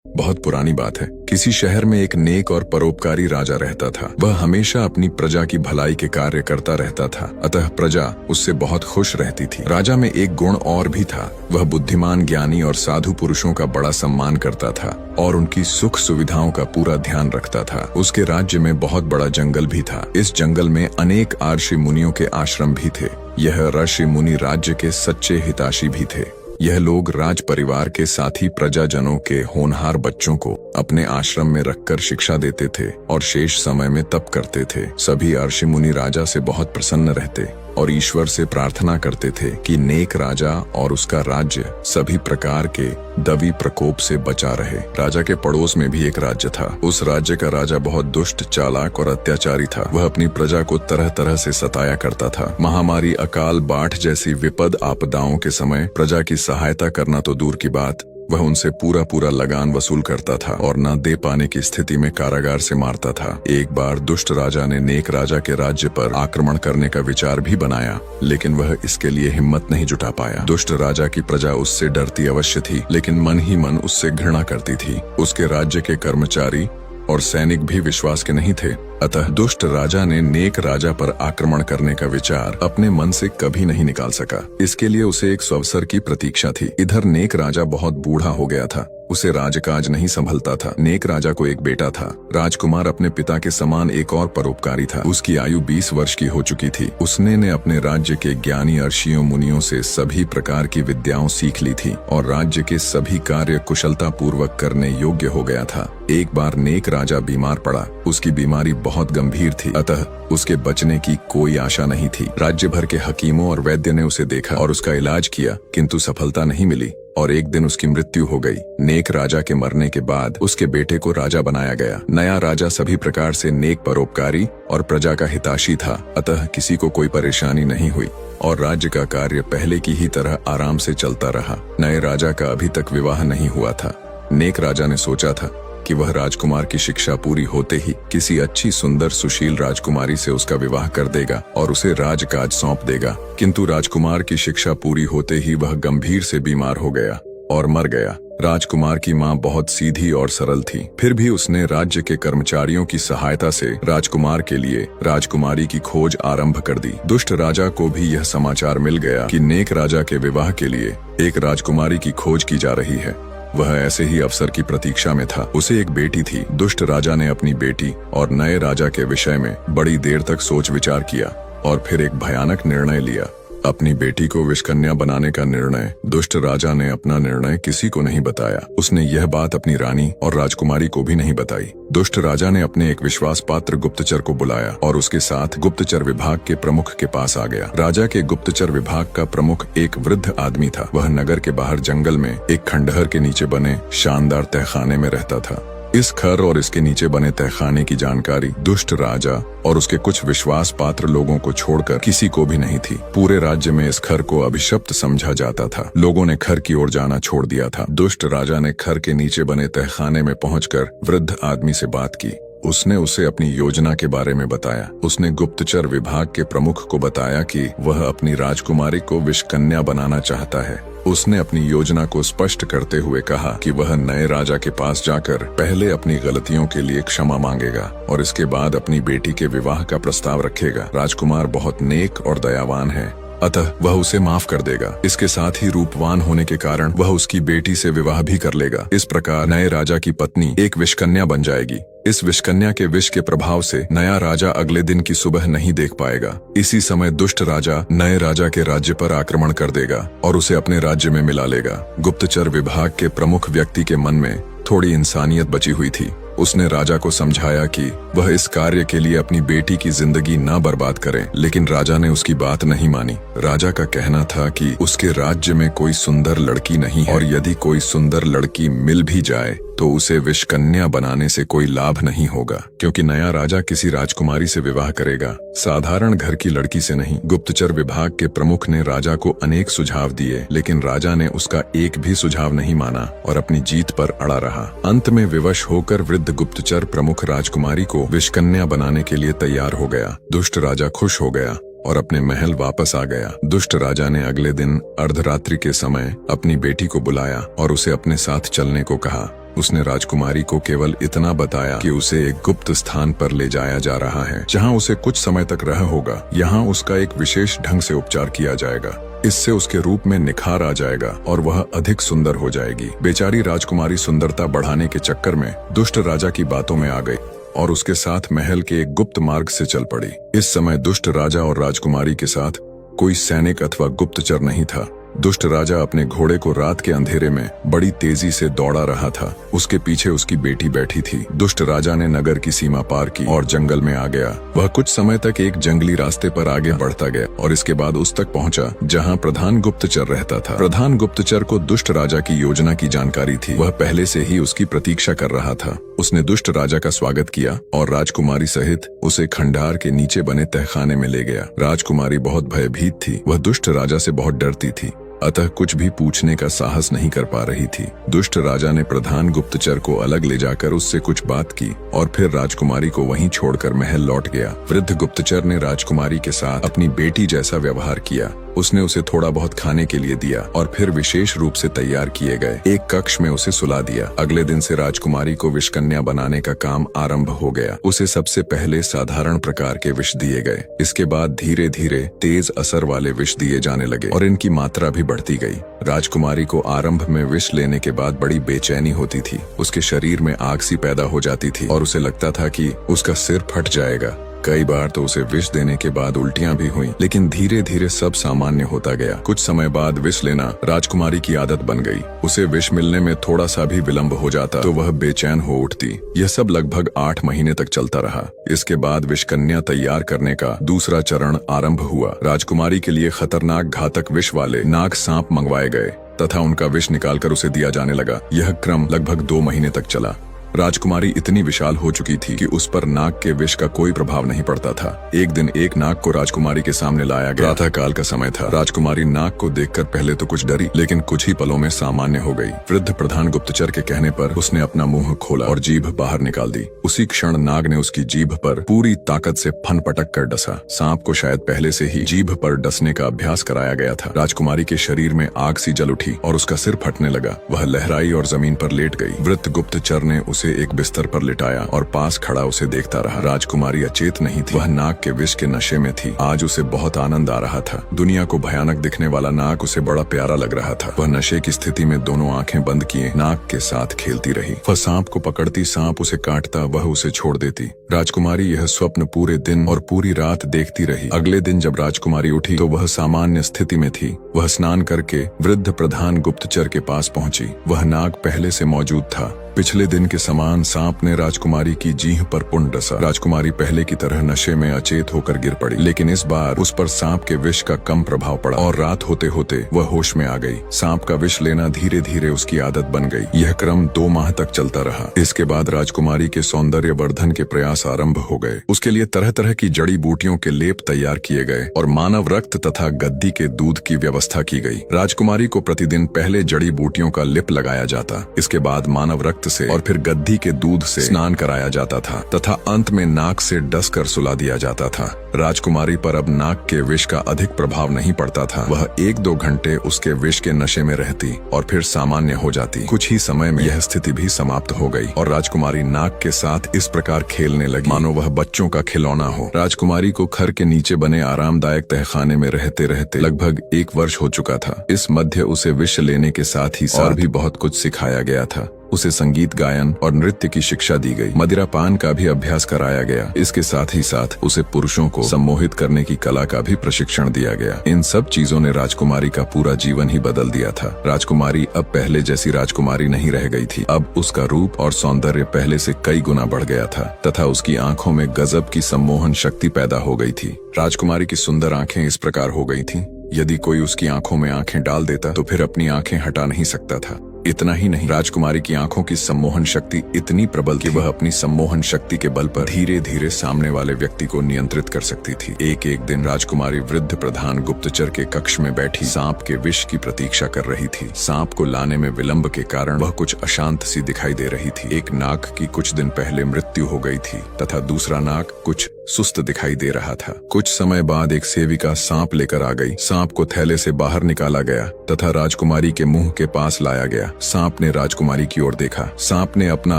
बहुत पुरानी बात है। किसी शहर में एक नेक और परोपकारी राजा रहता था। वह हमेशा अपनी प्रजा की भलाई के कार्य करता रहता था, अतः प्रजा उससे बहुत खुश रहती थी। राजा में एक गुण और भी था। वह बुद्धिमान, ज्ञानी और साधु पुरुषों का बड़ा सम्मान करता था और उनकी सुख सुविधाओं का पूरा ध्यान रखता था। उसके राज्य में बहुत बड़ा जंगल भी था। इस जंगल में अनेक ऋषि मुनियों के आश्रम भी थे। यह ऋषि मुनि राज्य के सच्चे हितैषी भी थे। यह लोग राज परिवार के साथ ही प्रजाजनों के होनहार बच्चों को अपने आश्रम में रखकर शिक्षा देते थे और शेष समय में तप करते थे। सभी ऋषि मुनि राजा से बहुत प्रसन्न रहते और ईश्वर से प्रार्थना करते थे कि नेक राजा और उसका राज्य सभी प्रकार के दवी प्रकोप से बचा रहे। राजा के पड़ोस में भी एक राज्य था। उस राज्य का राजा बहुत दुष्ट, चालाक और अत्याचारी था। वह अपनी प्रजा को तरह तरह से सताया करता था। महामारी, अकाल, बाढ़ जैसी विपद आपदाओं के समय प्रजा की सहायता करना तो दूर की बात, वह उनसे पूरा लगान वसूल करता था और न दे पाने की स्थिति में कारागार से मारता था। एक बार दुष्ट राजा ने नेक राजा के राज्य पर आक्रमण करने का विचार भी बनाया, लेकिन वह इसके लिए हिम्मत नहीं जुटा पाया। दुष्ट राजा की प्रजा उससे डरती अवश्य थी, लेकिन मन ही मन उससे घृणा करती थी। उसके राज्य के कर्मचारी और सैनिक भी विश्वास के नहीं थे। अतः दुष्ट राजा ने नेक राजा पर आक्रमण करने का विचार अपने मन से कभी नहीं निकाल सका। इसके लिए उसे एक अवसर की प्रतीक्षा थी। इधर नेक राजा बहुत बूढ़ा हो गया था। उसे राजकाज नहीं संभलता था। नेक राजा को एक बेटा था। राजकुमार अपने पिता के समान एक और परोपकारी था। उसकी आयु 20 वर्ष की हो चुकी थी। उसने ने अपने राज्य के ज्ञानी ऋषियों मुनियों से सभी प्रकार की विद्याओं सीख ली थी और राज्य के सभी कार्य कुशलता पूर्वक करने योग्य हो गया था। एक बार नेक राजा बीमार पड़ा। उसकी बीमारी बहुत गंभीर थी, अतः उसके बचने की कोई आशा नहीं थी। राज्य भर के हकीमों और वैद्य ने उसे देखा और उसका इलाज किया, किंतु सफलता नहीं मिली और एक दिन उसकी मृत्यु हो गई। नेक राजा के मरने के बाद उसके बेटे को राजा बनाया गया। नया राजा सभी प्रकार से नेक, परोपकारी और प्रजा का हितैषी था, अतः किसी को कोई परेशानी नहीं हुई और राज्य का कार्य पहले की ही तरह आराम से चलता रहा। नए राजा का अभी तक विवाह नहीं हुआ था। नेक राजा ने सोचा था कि वह राजकुमार की शिक्षा पूरी होते ही किसी अच्छी, सुंदर, सुशील राजकुमारी से उसका विवाह कर देगा और उसे राजकाज सौंप देगा। किंतु राजकुमार की शिक्षा पूरी होते ही वह गंभीर से बीमार हो गया और मर गया। राजकुमार की माँ बहुत सीधी और सरल थी, फिर भी उसने राज्य के कर्मचारियों की सहायता से राजकुमार के लिए राजकुमारी की खोज आरंभ कर दी। दुष्ट राजा को भी यह समाचार मिल गया कि नेक राजा के विवाह के लिए एक राजकुमारी की खोज की जा रही है। वह ऐसे ही अवसर की प्रतीक्षा में था। उसे एक बेटी थी। दुष्ट राजा ने अपनी बेटी और नए राजा के विषय में बड़ी देर तक सोच विचार किया और फिर एक भयानक निर्णय लिया। अपनी बेटी को विषकन्या बनाने का निर्णय। दुष्ट राजा ने अपना निर्णय किसी को नहीं बताया। उसने यह बात अपनी रानी और राजकुमारी को भी नहीं बताई। दुष्ट राजा ने अपने एक विश्वास पात्र गुप्तचर को बुलाया और उसके साथ गुप्तचर विभाग के प्रमुख के पास आ गया। राजा के गुप्तचर विभाग का प्रमुख एक वृद्ध आदमी था। वह नगर के बाहर जंगल में एक खंडहर के नीचे बने शानदार तहखाने में रहता था। इस घर और इसके नीचे बने तहखाने की जानकारी दुष्ट राजा और उसके कुछ विश्वास पात्र लोगों को छोड़कर किसी को भी नहीं थी। पूरे राज्य में इस घर को अभिशप्त समझा जाता था। लोगों ने घर की ओर जाना छोड़ दिया था। दुष्ट राजा ने घर के नीचे बने तहखाने में पहुंचकर वृद्ध आदमी से बात की। उसने उसे अपनी योजना के बारे में बताया। उसने गुप्तचर विभाग के प्रमुख को बताया कि वह अपनी राजकुमारी को विषकन्या बनाना चाहता है। उसने अपनी योजना को स्पष्ट करते हुए कहा कि वह नए राजा के पास जाकर पहले अपनी गलतियों के लिए क्षमा मांगेगा और इसके बाद अपनी बेटी के विवाह का प्रस्ताव रखेगा। राजकुमार बहुत नेक और दयावान है, अतः वह उसे माफ कर देगा। इसके साथ ही रूपवान होने के कारण वह उसकी बेटी से विवाह भी कर लेगा। इस प्रकार नए राजा की पत्नी एक विषकन्या बन जाएगी। इस विषकन्या के विष के प्रभाव से नया राजा अगले दिन की सुबह नहीं देख पाएगा। इसी समय दुष्ट राजा नए राजा के राज्य पर आक्रमण कर देगा और उसे अपने राज्य में मिला लेगा। गुप्तचर विभाग के प्रमुख व्यक्ति के मन में थोड़ी इंसानियत बची हुई थी। उसने राजा को समझाया कि वह इस कार्य के लिए अपनी बेटी की जिंदगी ना बर्बाद करे, लेकिन राजा ने उसकी बात नहीं मानी। राजा का कहना था कि उसके राज्य में कोई सुंदर लड़की नहीं है और यदि कोई सुंदर लड़की मिल भी जाए तो उसे विषकन्या बनाने से कोई लाभ नहीं होगा, क्योंकि नया राजा किसी राजकुमारी से विवाह करेगा, साधारण घर की लड़की से नहीं। गुप्तचर विभाग के प्रमुख ने राजा को अनेक सुझाव दिए, लेकिन राजा ने उसका एक भी सुझाव नहीं माना और अपनी जीत पर अड़ा रहा। अंत में विवश होकर वृद्ध गुप्तचर प्रमुख राजकुमारी को विषकन्या बनाने के लिए तैयार हो गया। दुष्ट राजा खुश हो गया और अपने महल वापस आ गया। दुष्ट राजा ने अगले दिन अर्धरात्रि के समय अपनी बेटी को बुलाया और उसे अपने साथ चलने को कहा। उसने राजकुमारी को केवल इतना बताया कि उसे एक गुप्त स्थान पर ले जाया जा रहा है, जहां उसे कुछ समय तक रह होगा। यहाँ उसका एक विशेष ढंग से उपचार किया जाएगा। इससे उसके रूप में निखार आ जाएगा और वह अधिक सुंदर हो जाएगी। बेचारी राजकुमारी सुंदरता बढ़ाने के चक्कर में दुष्ट राजा की बातों में आ गई और उसके साथ महल के एक गुप्त मार्ग से चल पड़ी। इस समय दुष्ट राजा और राजकुमारी के साथ कोई सैनिक अथवा गुप्तचर नहीं था। दुष्ट राजा अपने घोड़े को रात के अंधेरे में बड़ी तेजी से दौड़ा रहा था। उसके पीछे उसकी बेटी बैठी थी। दुष्ट राजा ने नगर की सीमा पार की और जंगल में आ गया। वह कुछ समय तक एक जंगली रास्ते पर आगे बढ़ता गया और इसके बाद उस तक पहुंचा जहां प्रधान गुप्तचर रहता था। प्रधान गुप्तचर को दुष्ट राजा की योजना की जानकारी थी। वह पहले से ही उसकी प्रतीक्षा कर रहा था। उसने दुष्ट राजा का स्वागत किया और राजकुमारी सहित उसे खंडार के नीचे बने तहखाने में ले गया। राजकुमारी बहुत भयभीत थी। वह दुष्ट राजा से बहुत डरती थी, अतः कुछ भी पूछने का साहस नहीं कर पा रही थी। दुष्ट राजा ने प्रधान गुप्तचर को अलग ले जाकर उससे कुछ बात की और फिर राजकुमारी को वहीं छोड़कर महल लौट गया। वृद्ध गुप्तचर ने राजकुमारी के साथ अपनी बेटी जैसा व्यवहार किया। उसने उसे थोड़ा बहुत खाने के लिए दिया और फिर विशेष रूप से तैयार किए गए एक कक्ष में उसे सुला दिया। अगले दिन से राजकुमारी को विषकन्या बनाने का काम आरंभ हो गया। उसे सबसे पहले साधारण प्रकार के विष दिए गए। इसके बाद धीरे धीरे तेज असर वाले विष दिए जाने लगे और इनकी मात्रा भी बढ़ती गई। राजकुमारी को आरंभ में विष लेने के बाद बड़ी बेचैनी होती थी। उसके शरीर में आग सी पैदा हो जाती थी और उसे लगता था कि उसका सिर फट जाएगा। कई बार तो उसे विष देने के बाद उल्टियां भी हुई, लेकिन धीरे धीरे सब सामान्य होता गया। कुछ समय बाद विष लेना राजकुमारी की आदत बन गई। उसे विष मिलने में थोड़ा सा भी विलंब हो जाता तो वह बेचैन हो उठती। यह सब लगभग 8 महीने तक चलता रहा। इसके बाद विषकन्या तैयार करने का दूसरा चरण आरंभ हुआ। राजकुमारी के लिए खतरनाक घातक विष वाले नाग सांप मंगवाए गए तथा उनका विष निकालकर उसे दिया जाने लगा। यह क्रम लगभग 2 महीने तक चला। राजकुमारी इतनी विशाल हो चुकी थी कि उस पर नाग के विष का कोई प्रभाव नहीं पड़ता था। एक दिन एक नाग को राजकुमारी के सामने लाया गया। प्रातः काल का समय था। राजकुमारी नाग को देखकर पहले तो कुछ डरी, लेकिन कुछ ही पलों में सामान्य हो गई। वृद्ध प्रधान गुप्तचर के कहने पर उसने अपना मुंह खोला और जीभ बाहर निकाल दी। उसी क्षण नाग ने उसकी जीभ पर पूरी ताकत से फन पटक कर डसा। सांप को शायद पहले से ही जीभ पर डसने का अभ्यास कराया गया था। राजकुमारी के शरीर में आग सी जल उठी और उसका सिर फटने लगा। वह लहराई और जमीन पर लेट गई। वृद्ध गुप्तचर ने उसे एक बिस्तर पर लिटाया और पास खड़ा उसे देखता रहा। राजकुमारी अचेत नहीं थी। वह नाग के विष के नशे में थी। आज उसे बहुत आनंद आ रहा था। दुनिया को भयानक दिखने वाला नाग उसे बड़ा प्यारा लग रहा था। वह नशे की स्थिति में दोनों आंखें बंद किए नाग के साथ खेलती रही। वह सांप को पकड़ती, सांप उसे काटता, वह उसे छोड़ देती। राजकुमारी यह स्वप्न पूरे दिन और पूरी रात देखती रही। अगले दिन जब राजकुमारी उठी तो वह सामान्य स्थिति में थी। वह स्नान करके वृद्ध प्रधान गुप्तचर के पास पहुंची। वह नाग पहले से मौजूद था। पिछले दिन के समान सांप ने राजकुमारी की जीभ पर पुंड डसा। राजकुमारी पहले की तरह नशे में अचेत होकर गिर पड़ी, लेकिन इस बार उस पर सांप के विष का कम प्रभाव पड़ा और रात होते होते वह होश में आ गई। सांप का विष लेना धीरे धीरे उसकी आदत बन गई। यह क्रम 2 माह तक चलता रहा। इसके बाद राजकुमारी के सौंदर्य वर्धन के प्रयास आरंभ हो गए। उसके लिए तरह तरह की जड़ी बूटियों के लेप तैयार किए गए और मानव रक्त तथा गद्दी के दूध की व्यवस्था की गई। राजकुमारी को प्रतिदिन पहले जड़ी बूटियों का लिप लगाया जाता, इसके बाद मानव रक्त से और फिर गद्दी के दूध से स्नान कराया जाता था तथा अंत में नाक से डसकर सुला दिया जाता था। राजकुमारी पर अब नाक के विष का अधिक प्रभाव नहीं पड़ता था। वह 1-2 घंटे उसके विष के नशे में रहती और फिर सामान्य हो जाती। कुछ ही समय में यह स्थिति भी समाप्त हो गई और राजकुमारी नाक के साथ इस प्रकार खेलने लगी मानो वह बच्चों का खिलौना हो। राजकुमारी को खर के नीचे बने आरामदायक तहखाने में रहते रहते लगभग 1 वर्ष हो चुका था। इस मध्य उसे विष लेने के साथ ही और भी बहुत कुछ सिखाया गया था। उसे संगीत, गायन और नृत्य की शिक्षा दी गई। मदिरा पान का भी अभ्यास कराया गया। इसके साथ ही साथ उसे पुरुषों को सम्मोहित करने की कला का भी प्रशिक्षण दिया गया। इन सब चीजों ने राजकुमारी का पूरा जीवन ही बदल दिया था। राजकुमारी अब पहले जैसी राजकुमारी नहीं रह गई थी। अब उसका रूप और सौंदर्य पहले से कई गुना बढ़ गया था तथा उसकी आंखों में गजब की सम्मोहन शक्ति पैदा हो गई थी। राजकुमारी की सुंदर आंखें इस प्रकार हो गई थीं, यदि कोई उसकी आंखों में आंखें डाल देता तो फिर अपनी आंखें हटा नहीं सकता था। इतना ही नहीं, राजकुमारी की आंखों की सम्मोहन शक्ति इतनी प्रबल कि वह अपनी सम्मोहन शक्ति के बल पर धीरे धीरे सामने वाले व्यक्ति को नियंत्रित कर सकती थी। एक दिन राजकुमारी वृद्ध प्रधान गुप्तचर के कक्ष में बैठी सांप के विष की प्रतीक्षा कर रही थी। सांप को लाने में विलंब के कारण वह कुछ अशांत सी दिखाई दे रही थी। एक नाग की कुछ दिन पहले मृत्यु हो गई थी तथा दूसरा नाग कुछ सुस्त दिखाई दे रहा था। कुछ समय बाद एक सेविका सांप लेकर आ गई। सांप को थैले से बाहर निकाला गया तथा राजकुमारी के मुंह के पास लाया गया। सांप ने राजकुमारी की ओर देखा। सांप ने अपना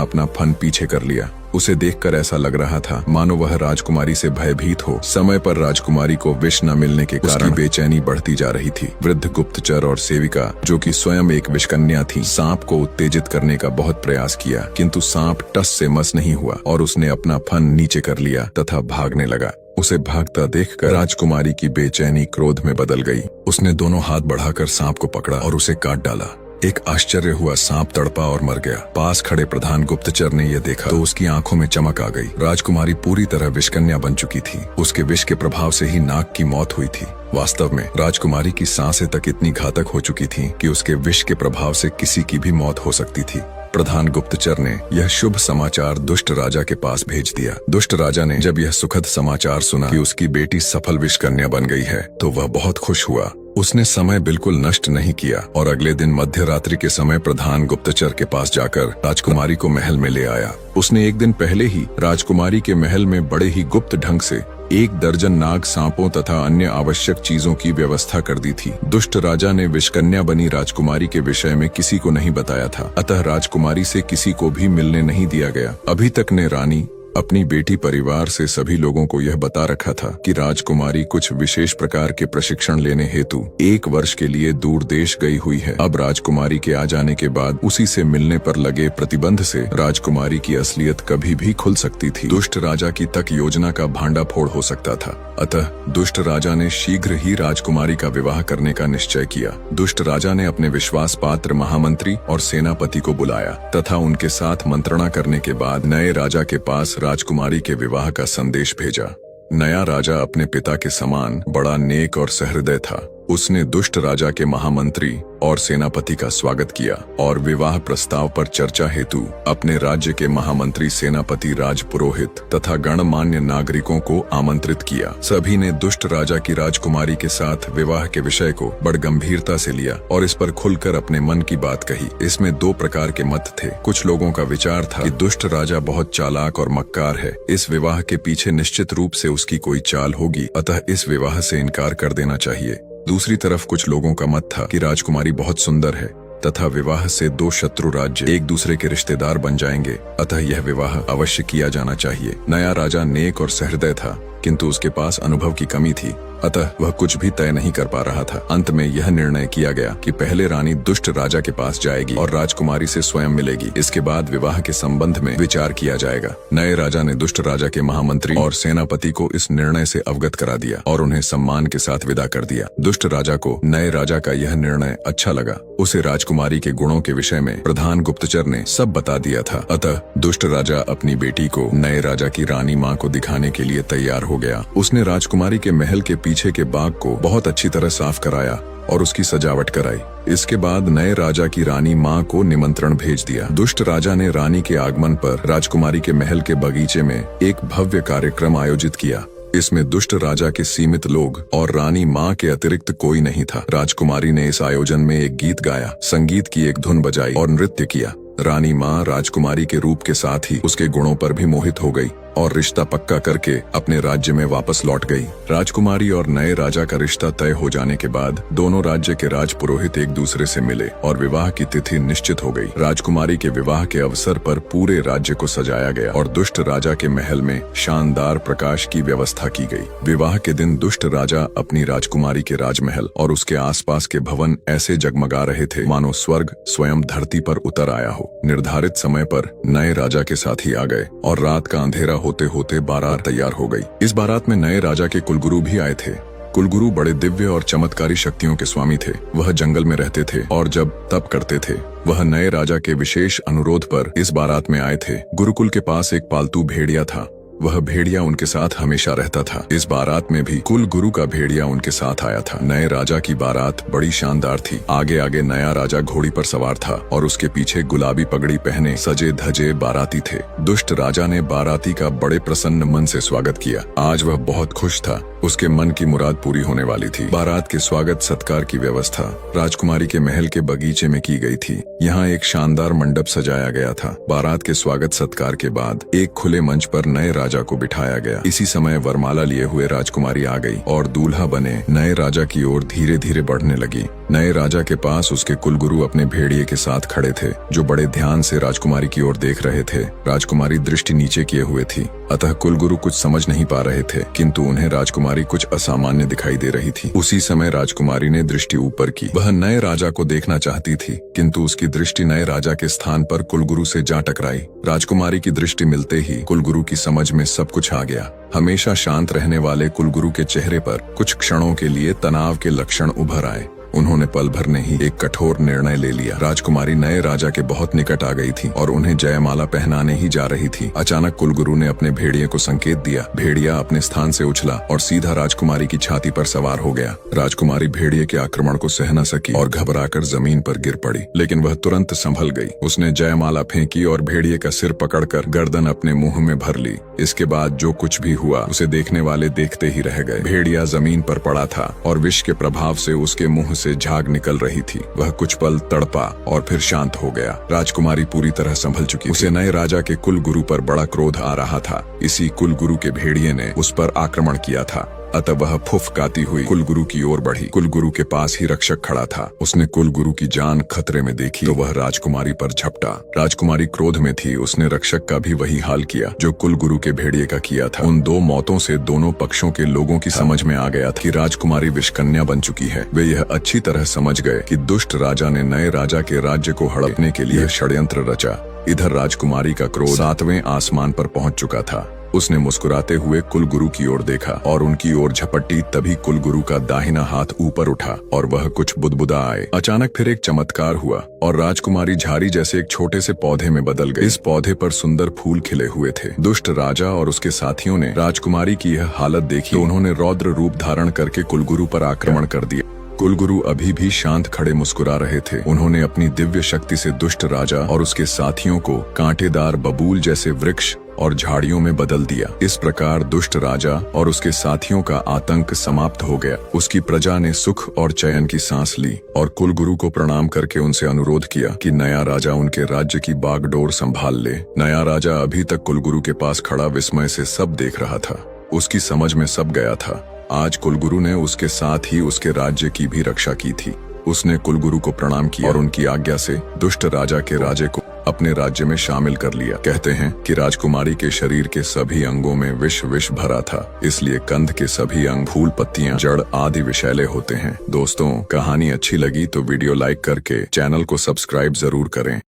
अपना फन पीछे कर लिया। उसे देखकर ऐसा लग रहा था मानो वह राजकुमारी से भयभीत हो। समय पर राजकुमारी को विष न मिलने के कारण बेचैनी बढ़ती जा रही थी। वृद्ध गुप्तचर और सेविका, जो कि स्वयं एक विषकन्या थी, सांप को उत्तेजित करने का बहुत प्रयास किया, किंतु सांप टस से मस नहीं हुआ और उसने अपना फन नीचे कर लिया तथा भागने लगा। उसे भागता देखकर राजकुमारी की बेचैनी क्रोध में बदल गई। उसने दोनों हाथ बढ़ाकर सांप को पकड़ा और उसे काट डाला। एक आश्चर्य हुआ, सांप तड़पा और मर गया। पास खड़े प्रधान गुप्तचर ने यह देखा तो उसकी आंखों में चमक आ गई। राजकुमारी पूरी तरह विषकन्या बन चुकी थी। उसके विष के प्रभाव से ही नाग की मौत हुई थी। वास्तव में राजकुमारी की सांसें तक इतनी घातक हो चुकी थीं कि उसके विष के प्रभाव से किसी की भी मौत हो सकती थी। प्रधान गुप्तचर ने यह शुभ समाचार दुष्ट राजा के पास भेज दिया। दुष्ट राजा ने जब यह सुखद समाचार सुना कि उसकी बेटी सफल विषकन्या बन गई है तो वह बहुत खुश हुआ। उसने समय बिल्कुल नष्ट नहीं किया और अगले दिन मध्य रात्रि के समय प्रधान गुप्तचर के पास जाकर राजकुमारी को महल में ले आया। उसने एक दिन पहले ही राजकुमारी के महल में बड़े ही गुप्त ढंग से 1 दर्जन नाग, सांपों तथा अन्य आवश्यक चीजों की व्यवस्था कर दी थी। दुष्ट राजा ने विषकन्या बनी राजकुमारी के विषय में किसी को नहीं बताया था, अतः राजकुमारी से किसी को भी मिलने नहीं दिया गया। अभी तक ने रानी अपनी बेटी परिवार से सभी लोगों को यह बता रखा था कि राजकुमारी कुछ विशेष प्रकार के प्रशिक्षण लेने हेतु 1 वर्ष के लिए दूर देश गई हुई है। अब राजकुमारी के आ जाने के बाद उसी से मिलने पर लगे प्रतिबंध से राजकुमारी की असलियत कभी भी खुल सकती थी। दुष्ट राजा की तक योजना का भांडाफोड़ हो सकता था। अतः दुष्ट राजा ने शीघ्र ही राजकुमारी का विवाह करने का निश्चय किया। दुष्ट राजा ने अपने विश्वास पात्र महामंत्री और सेनापति को बुलाया तथा उनके साथ मंत्रणा करने के बाद नए राजा के पास राजकुमारी के विवाह का संदेश भेजा। नया राजा अपने पिता के समान बड़ा नेक और सहृदय था। उसने दुष्ट राजा के महामंत्री और सेनापति का स्वागत किया और विवाह प्रस्ताव पर चर्चा हेतु अपने राज्य के महामंत्री, सेनापति, राजपुरोहित तथा गणमान्य नागरिकों को आमंत्रित किया। सभी ने दुष्ट राजा की राजकुमारी के साथ विवाह के विषय को बड़ गंभीरता से लिया और इस पर खुलकर अपने मन की बात कही। इसमें 2 प्रकार के मत थे। कुछ लोगों का विचार था कि दुष्ट राजा बहुत चालाक और मक्कार है, इस विवाह के पीछे निश्चित रूप से उसकी कोई चाल होगी, अतः इस विवाह से इनकार कर देना चाहिए। दूसरी तरफ कुछ लोगों का मत था कि राजकुमारी बहुत सुंदर है तथा विवाह से 2 शत्रु राज्य एक दूसरे के रिश्तेदार बन जाएंगे, अतः यह विवाह अवश्य किया जाना चाहिए। नया राजा नेक और सहृदय था, किंतु उसके पास अनुभव की कमी थी, अतः वह कुछ भी तय नहीं कर पा रहा था। अंत में यह निर्णय किया गया कि पहले रानी दुष्ट राजा के पास जाएगी और राजकुमारी से स्वयं मिलेगी। इसके बाद विवाह के संबंध में विचार किया जाएगा। नए राजा ने दुष्ट राजा के महामंत्री और सेनापति को इस निर्णय से अवगत करा दिया और उन्हें सम्मान के साथ विदा कर दिया। दुष्ट राजा को नए राजा का यह निर्णय अच्छा लगा। उसे राजकुमारी के गुणों के विषय में प्रधान गुप्तचर ने सब बता दिया था, अतः दुष्ट राजा अपनी बेटी को नए राजा की रानी माँ को दिखाने के लिए तैयार हो गया। उसने राजकुमारी के महल के पीछे के बाग को बहुत अच्छी तरह साफ कराया और उसकी सजावट कराई। इसके बाद नए राजा की रानी माँ को निमंत्रण भेज दिया। दुष्ट राजा ने रानी के आगमन पर राजकुमारी के महल के बगीचे में एक भव्य कार्यक्रम आयोजित किया। इसमें दुष्ट राजा के सीमित लोग और रानी माँ के अतिरिक्त कोई नहीं था। राजकुमारी ने इस आयोजन में एक गीत गाया, संगीत की एक धुन बजाई और नृत्य किया। रानी माँ राजकुमारी के रूप के साथ ही उसके गुणों पर भी मोहित हो गई और रिश्ता पक्का करके अपने राज्य में वापस लौट गई। राजकुमारी और नए राजा का रिश्ता तय हो जाने के बाद दोनों राज्य के राजपुरोहित एक दूसरे से मिले और विवाह की तिथि निश्चित हो गई। राजकुमारी के विवाह के अवसर पर पूरे राज्य को सजाया गया और दुष्ट राजा के महल में शानदार प्रकाश की व्यवस्था की गई। विवाह के दिन दुष्ट राजा अपनी राजकुमारी के राजमहल और उसके आसपास के भवन ऐसे जगमगा रहे थे मानो स्वर्ग स्वयं धरती पर उतर आया हो। निर्धारित समय पर नए राजा के साथी आ गए और रात का अंधेरा होते होते बारात तैयार हो गई। इस बारात में नए राजा के कुलगुरु भी आए थे। कुलगुरु बड़े दिव्य और चमत्कारी शक्तियों के स्वामी थे। वह जंगल में रहते थे और जब तप करते थे। वह नए राजा के विशेष अनुरोध पर इस बारात में आए थे। गुरुकुल के पास एक पालतू भेड़िया था। वह भेड़िया उनके साथ हमेशा रहता था। इस बारात में भी कुल गुरु का भेड़िया उनके साथ आया था। नए राजा की बारात बड़ी शानदार थी। आगे आगे नया राजा घोड़ी पर सवार था और उसके पीछे गुलाबी पगड़ी पहने सजे धजे बाराती थे। दुष्ट राजा ने बाराती का बड़े प्रसन्न मन से स्वागत किया। आज वह बहुत खुश था। उसके मन की मुराद पूरी होने वाली थी। बारात के स्वागत सत्कार की व्यवस्था राजकुमारी के महल के बगीचे में की गई थी। यहाँ एक शानदार मंडप सजाया गया था। बारात के स्वागत सत्कार के बाद एक खुले मंच पर नए राजा राजा को बिठाया गया। इसी समय वरमाला लिए हुए राजकुमारी आ गई और दूल्हा बने नए राजा की ओर धीरे धीरे बढ़ने लगी। नए राजा के पास उसके कुलगुरु अपने भेड़िए के साथ खड़े थे, जो बड़े ध्यान से राजकुमारी की ओर देख रहे थे। राजकुमारी दृष्टि नीचे किए हुए थी, अतः कुलगुरु कुछ समझ नहीं पा रहे थे, किंतु उन्हें राजकुमारी कुछ असामान्य दिखाई दे रही थी। उसी समय राजकुमारी ने दृष्टि ऊपर की। वह नए राजा को देखना चाहती थी, किंतु उसकी दृष्टि नए राजा के स्थान पर कुलगुरु से जा टकराई। राजकुमारी की दृष्टि मिलते ही कुलगुरु की समझ में सब कुछ आ गया। हमेशा शांत रहने वाले कुलगुरु के चेहरे पर कुछ क्षणों के लिए तनाव के लक्षण उभर आए। उन्होंने पल भर में ही एक कठोर निर्णय ले लिया। राजकुमारी नए राजा के बहुत निकट आ गई थी और उन्हें जयमाला पहनाने ही जा रही थी। अचानक कुलगुरु ने अपने भेड़िए को संकेत दिया। भेड़िया अपने स्थान से उछला और सीधा राजकुमारी की छाती पर सवार हो गया। राजकुमारी भेड़िए के आक्रमण को सह न सकी और घबराकर जमीन पर गिर पड़ी, लेकिन वह तुरंत संभल गई। उसने जयमाला फेंकी और भेड़िए का सिर पकड़कर गर्दन अपने मुंह में भर ली। इसके बाद जो कुछ भी हुआ उसे देखने वाले देखते ही रह गए। भेड़िया जमीन पर पड़ा था और विष के प्रभाव से उसके मुंह से झाग निकल रही थी। वह कुछ पल तड़पा और फिर शांत हो गया। राजकुमारी पूरी तरह संभल चुकी थी। उसे नए राजा के कुलगुरु पर बड़ा क्रोध आ रहा था। इसी कुलगुरु के भेड़िए ने उस पर आक्रमण किया था, अतः वह फुफकाती हुई कुलगुरु की ओर बढ़ी। कुलगुरु के पास ही रक्षक खड़ा था। उसने कुलगुरु की जान खतरे में देखी तो वह राजकुमारी पर झपटा। राजकुमारी क्रोध में थी। उसने रक्षक का भी वही हाल किया जो कुलगुरु के भेड़िए का किया था। उन दो मौतों से दोनों पक्षों के लोगों की समझ में आ गया था कि राजकुमारी विषकन्या बन चुकी है। वे यह अच्छी तरह समझ गए कि दुष्ट राजा ने नए राजा के राज्य को हड़पने के लिए षड्यंत्र रचा। इधर राजकुमारी का क्रोध 7वें आसमान पर पहुंच चुका था। उसने मुस्कुराते हुए कुलगुरु की ओर देखा और उनकी ओर झपटी। तभी कुलगुरु का दाहिना हाथ ऊपर उठा और वह कुछ बुदबुदा आए। अचानक फिर एक चमत्कार हुआ और राजकुमारी झाड़ी जैसे एक छोटे से पौधे में बदल गई। इस पौधे पर सुंदर फूल खिले हुए थे। दुष्ट राजा और उसके साथियों ने राजकुमारी की यह हालत देखी तो उन्होंने रौद्र रूप धारण करके कुलगुरु पर आक्रमण कर दिया। कुलगुरु अभी भी शांत खड़े मुस्कुरा रहे थे। उन्होंने अपनी दिव्य शक्ति से दुष्ट राजा और उसके साथियों को कांटेदार बबूल जैसे वृक्ष और झाड़ियों में बदल दिया। इस प्रकार दुष्ट राजा और उसके साथियों का आतंक समाप्त हो गया। उसकी प्रजा ने सुख और चैन की सांस ली और कुलगुरु को प्रणाम करके उनसे अनुरोध किया कि नया राजा उनके राज्य की बागडोर संभाल ले। नया राजा अभी तक कुलगुरु के पास खड़ा विस्मय से सब देख रहा था। उसकी समझ में सब गया था। आज कुलगुरु ने उसके साथ ही उसके राज्य की भी रक्षा की थी। उसने कुलगुरु को प्रणाम किया और उनकी आज्ञा से दुष्ट राजा के राजे को अपने राज्य में शामिल कर लिया। कहते हैं कि राजकुमारी के शरीर के सभी अंगों में विष भरा था, इसलिए कंध के सभी अंग, फूल, पत्तियां, जड़ आदि विषैले होते हैं। दोस्तों, कहानी अच्छी लगी तो वीडियो लाइक करके चैनल को सब्सक्राइब जरूर करें।